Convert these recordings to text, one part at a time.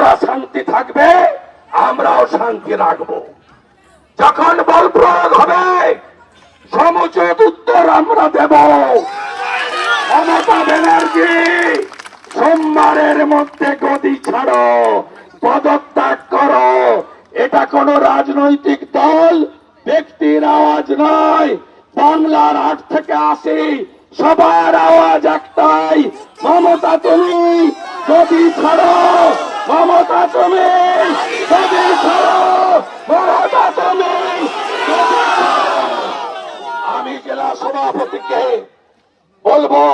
ওরা শান্তি থাকবে, আমরাও শান্তি রাখবো। যখন বল প্রয়োগ হবে সমুচিত উত্তর আমরা দেব। মমতা ব্যানার্জি, সোমবারের মধ্যে গদি ছাড়ো, পদত্যাগ করো। এটা কোন রাজনৈতিক দল ব্যক্তির আওয়াজ নয়, বাংলার 8 থেকে 80 সবার আওয়াজ একটাই, মমতা তুমি গদি ছাড়ো, মমতা তুমি গদি ছাড়ো, মমতা তুমি গদি ছাড়ো। আমি জেলা সভাপতিকে বলবো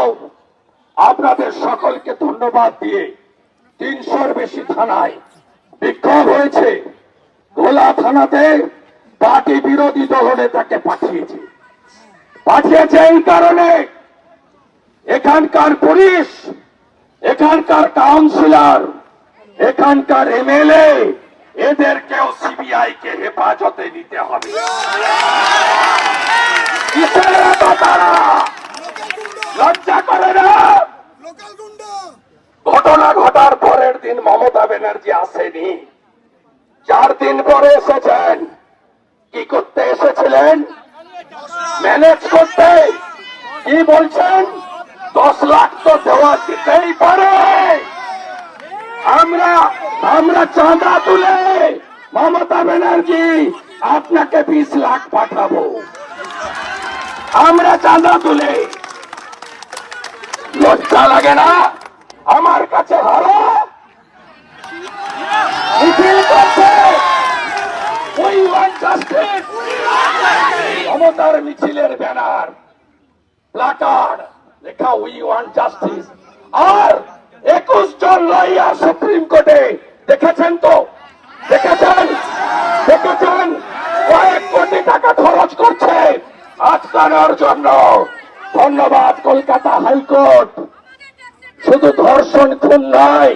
আপনাদের সকলকে ধন্যবাদ দিয়ে 300-র বেশি থানায় বিক্ষোভ হয়েছে। ভোলা থানাতে পার্টি বিরোধী দলনেতাকে পাঠিয়েছে এই কারণে এখানকার পুলিশ, এখানকার কাউন্সিলর, এখানকার এমএলএ এদেরকেও সিবিআই কে হেফাজতে নিতে হবে। লজ্জা করে না? ঘটনা ঘটার পরের দিন মমতা ব্যানার্জি আসেনি, 4 দিন পরে এসেছেন। কি করতে এসেছিলেন? ম্যানেজ করতে। কি বলছেন? 10 লাখ তো দেওয়া দিতেই পারে। আমরা চাঁদা তুলে মমতা ব্যানার্জি আপনাকে 20 লাখ পাঠাবো। আমরা চাঁদা তুলে। লজ্জা লাগে না? আমার কাছে হারা মিছিল করছে। We want justice। মমতার মিছিলের ব্যানার, প্ল্যাকার্ড লেখা We want justice। আর 21 জন লয়ার সুপ্রিম কোর্টে। দেখেছেন তো? দেখেছেন কয়েক কোটি টাকা খরচ করছে আটকানোর জন্য। ধন্যবাদ কলকাতা হাইকোর্ট। শুধু ধর্ষণ খুন নয়,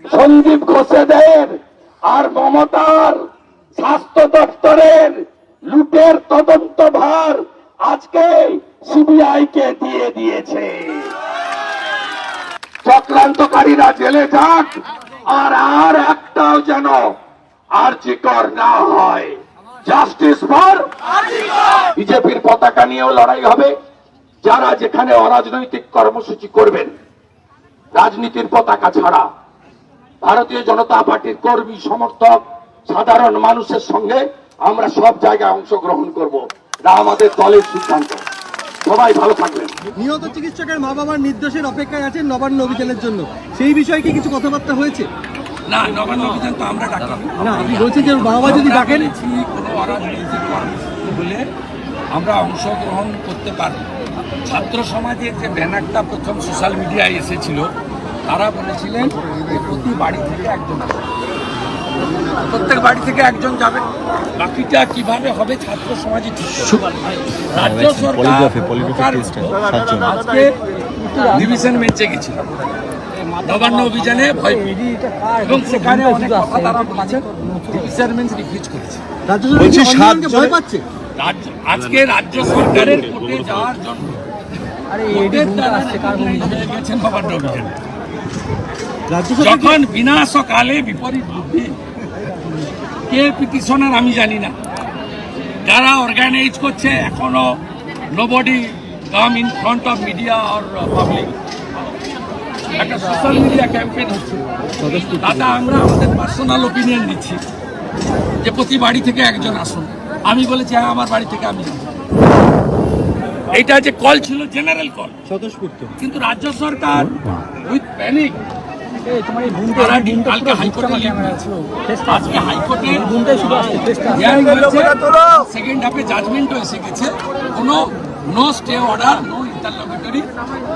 সন্দীপ ঘোষেদের আর মমতার স্বাস্থ্য দপ্তরের লুটের তদন্ত ভার আজকে সিবিআই কে দিয়ে দিয়েছে। চক্রান্তকারীরা জেলে যাক, আর একটাও যেন আরজিকর না হয়। জাস্টিস ফর বিজেপির পতাকা নিয়েও লড়াই হবে। যারা যেখানে অরাজনৈতিক কর্মসূচি করবেন রাজনীতির পতাকা ছাড়া, ভারতীয় জনতা পার্টির কর্মী সমর্থক সাধারণ মানুষের সঙ্গে আমরা সব জায়গায় অংশগ্রহণ করব। এটা আমাদের দলের সিদ্ধান্ত। সবাই ভালো থাকবেন। নিহত চিকিৎসকের মা বাবার নির্দেশের অপেক্ষায় আছেন নবান্ন অভিযানের জন্য, সেই বিষয়ে কি কিছু কথাবার্তা হয়েছে? না, নবান্ন অভিযান তো আমরা ডাকি না। আপনি বলছেন যে বাবা যদি ডাকেন কোনো অরাজনৈতিক কর্মসূচি হলে আমরা অংশগ্রহণ করতে পারব। ছাত্র সমাজের যে ব্যানারটা প্রথম সোশ্যাল মিডিয়ায় এসেছিল, তারা বলেছিলেন যে প্রতি বাড়ি থেকে একজন আসবে, প্রত্যেক বাড়ি থেকে একজন যাবে। বাকিটা কিভাবে হবে ছাত্র সমাজই ঠিক করবে। রাজ্য সরকার আজকে ডিভিশন বেঞ্চে গেছিল নবান্ন অভিযানে ভয় পেয়ে, এবং সেখানে অনেক কথা তারা বলেছে, ডিভিশন বেঞ্চ রিফিউজ করেছে। ভয় পাচ্ছে আজকে রাজ্য সরকারের কোর্টে যাওয়ার জন্য গেছেন নবান্ন অভিযানে। যখন বিনাশকালে বিপরীত বুদ্ধি, কে পিটিশনার আমি জানি না, যারা অর্গানাইজ করছে এখনো nobody come in front of media or public. একটা সোশ্যাল মিডিয়া ক্যাম্পেইন হচ্ছে, তাতে আমরা আমাদের পার্সোনাল ওপিনিয়ন দিচ্ছি যে প্রতি বাড়ি থেকে একজন আসুন। আমি বলেছি হ্যাঁ, আমার বাড়ি থেকে আমি। এইটা যে কল ছিল জেনারেল কল, কিন্তু রাজ্য সরকার উইথ প্যানিক সেকেন্ড হাফে জাজমেন্টও এসে গেছে। কোনো no stay order, no interlocutory.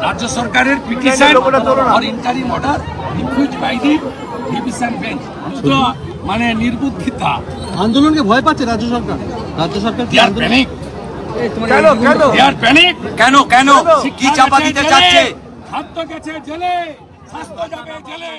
রাজ্য সরকারের পিটিশন আর interim order refuse by the division bench. মানে নির্বুদ্ধিতা। আন্দোলনকে ভয় পাচ্ছে রাজ্য সরকার। কেন কি চাপা দিতে চাচ্ছে? ছাত্র গেছে জেলে, স্বাস্থ্য যাবে জেলে।